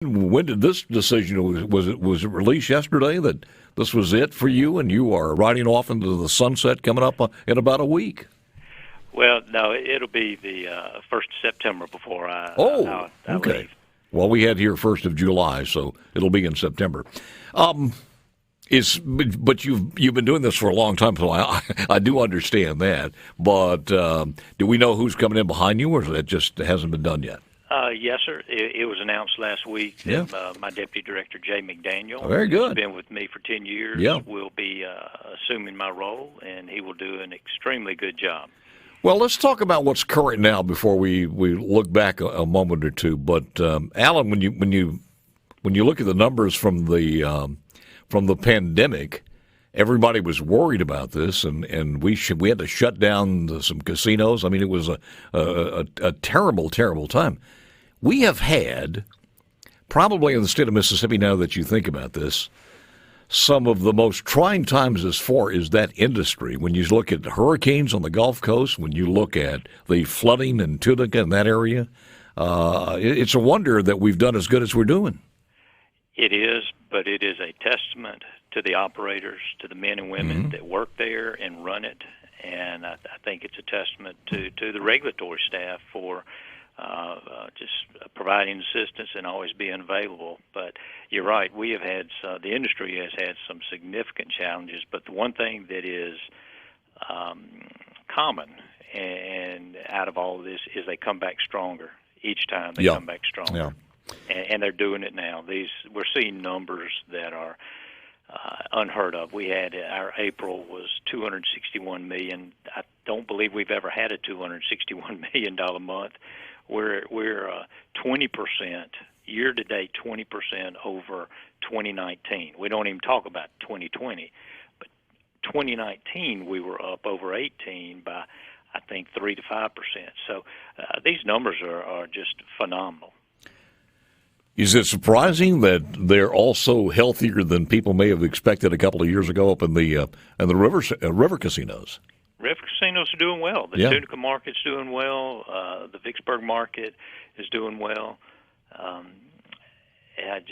When did this decision, was it released yesterday that this was it for you and you are riding off into the sunset coming up in about a week? Well, no, it'll be the 1st of September before I okay. leave. Well, we had here 1st of July, so it'll be in September. But you've been doing this for a long time, so I do understand that. But do we know who's coming in behind you, or that just hasn't been done yet? Yes, sir. It was announced last week that my Deputy Director Jay McDaniel, very good, who's been with me for 10 years, will be assuming my role, and he will do an extremely good job. Well, let's talk about what's current now before we look back a moment or two. But Alan, when you look at the numbers from the pandemic, everybody was worried about this, and we had to shut down some casinos. I mean, it was a terrible, terrible time. We have had, probably in the state of Mississippi, now that you think about this, some of the most trying times as far as that industry. When you look at hurricanes on the Gulf Coast, when you look at the flooding in Tunica and that area, it's a wonder that we've done as good as we're doing. It is, but it is a testament to the operators, to the men and women that work there and run it, and I think it's a testament to the regulatory staff for just providing assistance and always being available. But you're right, we have had the industry has had some significant challenges, but the one thing that is common and out of all of this is they come back stronger. Each time they come back stronger. And they're doing it now. We're seeing numbers that are unheard of. We had our April was $261 million. I don't believe we've ever had a $261 million month. We're 20% year to date, 20% over 2019. We don't even talk about 2020, but 2019 we were up over 18 by I think 3 to 5%. So these numbers are just phenomenal. Is it surprising that they're also healthier than people may have expected a couple of years ago up in the river casinos? River casinos are doing well. The Tunica market's doing well. The Vicksburg market is doing well. It's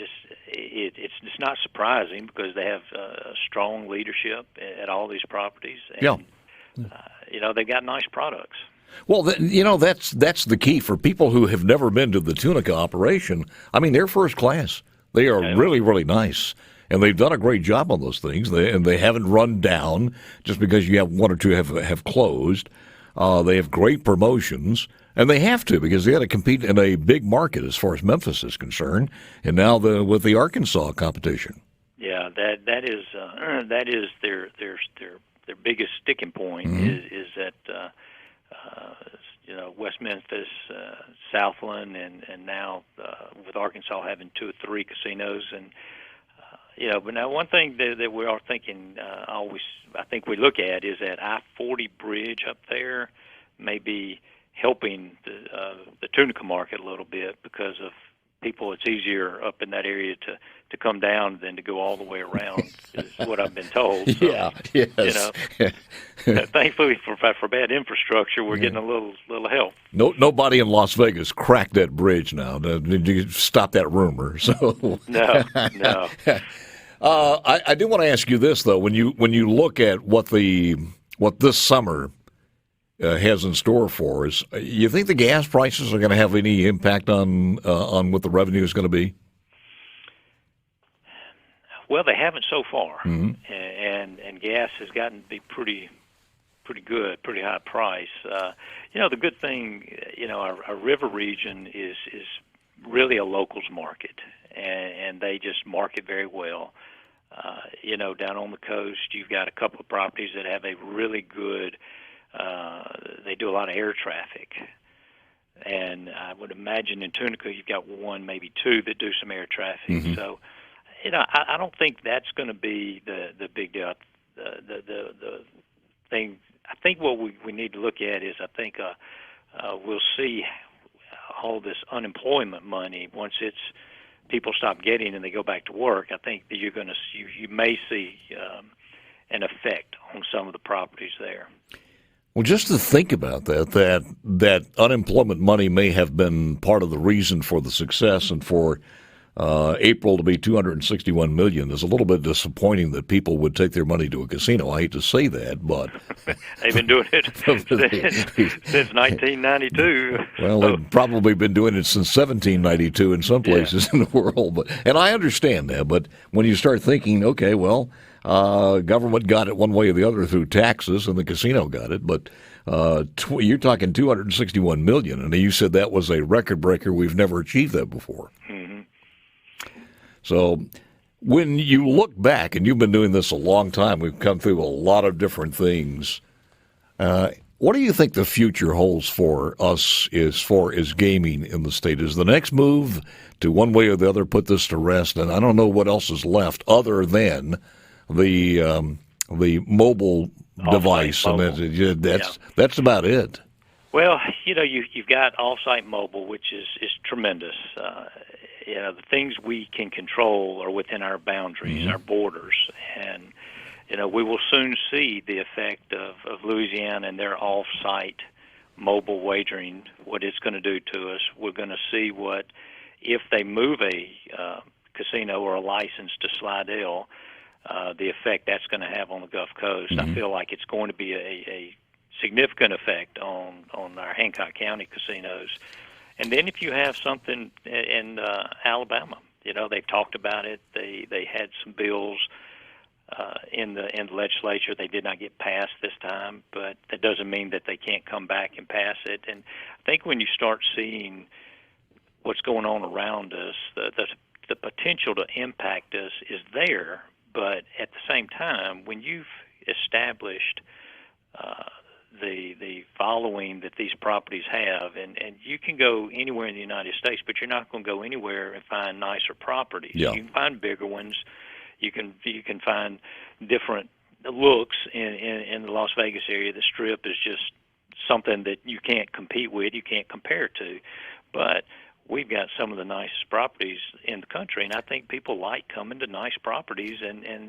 just not surprising because they have strong leadership at all these properties. And, they got nice products. Well, that's the key for people who have never been to the Tunica operation. I mean, they're first class. They are really, really nice, and they've done a great job on those things. They haven't run down just because you have one or two have closed. They have great promotions, and they have to because they got to compete in a big market as far as Memphis is concerned, and now with the Arkansas competition. Yeah, that is their biggest sticking point is that. West Memphis, Southland, and now with Arkansas having 2 or 3 casinos, and but now one thing that we are thinking always, I think we look at is that I-40 bridge up there may be helping the Tunica market a little bit because of people. It's easier up in that area to come down than to go all the way around, is what I've been told. So, thankfully for bad infrastructure, we're getting a little help. Nobody in Las Vegas cracked that bridge now. Did you stop that rumor? So no. I do want to ask you this though: when you look at what this summer has in store for us, you think the gas prices are going to have any impact on what the revenue is going to be? Well, they haven't so far, and gas has gotten to be pretty good, pretty high price. The good thing, our river region is really a locals market, and they just market very well. Down on the coast, you've got a couple of properties that have a really good. They do a lot of air traffic, and I would imagine in Tunica you've got 1, maybe 2 that do some air traffic. So, I don't think that's going to be the big deal. The thing I think what we need to look at is we'll see all this unemployment money once people stop getting and they go back to work. I think that you may see an effect on some of the properties there. Well, just to think about that unemployment money may have been part of the reason for the success and for April to be $261 million is a little bit disappointing that people would take their money to a casino. I hate to say that, but they've been doing it since 1992. Well, they've probably been doing it since 1792 in some places in the world. And I understand that, but when you start thinking, okay, well, government got it one way or the other through taxes, and the casino got it, but you're talking $261 million, and you said that was a record breaker. We've never achieved that before. Mm-hmm. So when you look back, and you've been doing this a long time, we've come through a lot of different things. What do you think the future holds for us as far as gaming in the state? Is the next move to one way or the other put this to rest? And I don't know what else is left other than the mobile device. Mobile. And that's about it. Well, you've got off-site mobile, which is tremendous. The things we can control are within our boundaries, our borders, and we will soon see the effect of Louisiana and their off-site mobile wagering, what it's going to do to us. We're going to see what, if they move a casino or a license to Slidell, the effect that's going to have on the Gulf Coast. I feel like it's going to be a significant effect on our Hancock County casinos. And then if you have something in Alabama, they've talked about it. They had some bills in the legislature. They did not get passed this time, but that doesn't mean that they can't come back and pass it. And I think when you start seeing what's going on around us, the potential to impact us is there. But at the same time, when you've established the following that these properties have, and you can go anywhere in the United States, but you're not going to go anywhere and find nicer properties. Yeah. You can find bigger ones. You can find different looks in the Las Vegas area. The Strip is just something that you can't compete with, you can't compare to. But we've got some of the nicest properties in the country, and I think people like coming to nice properties and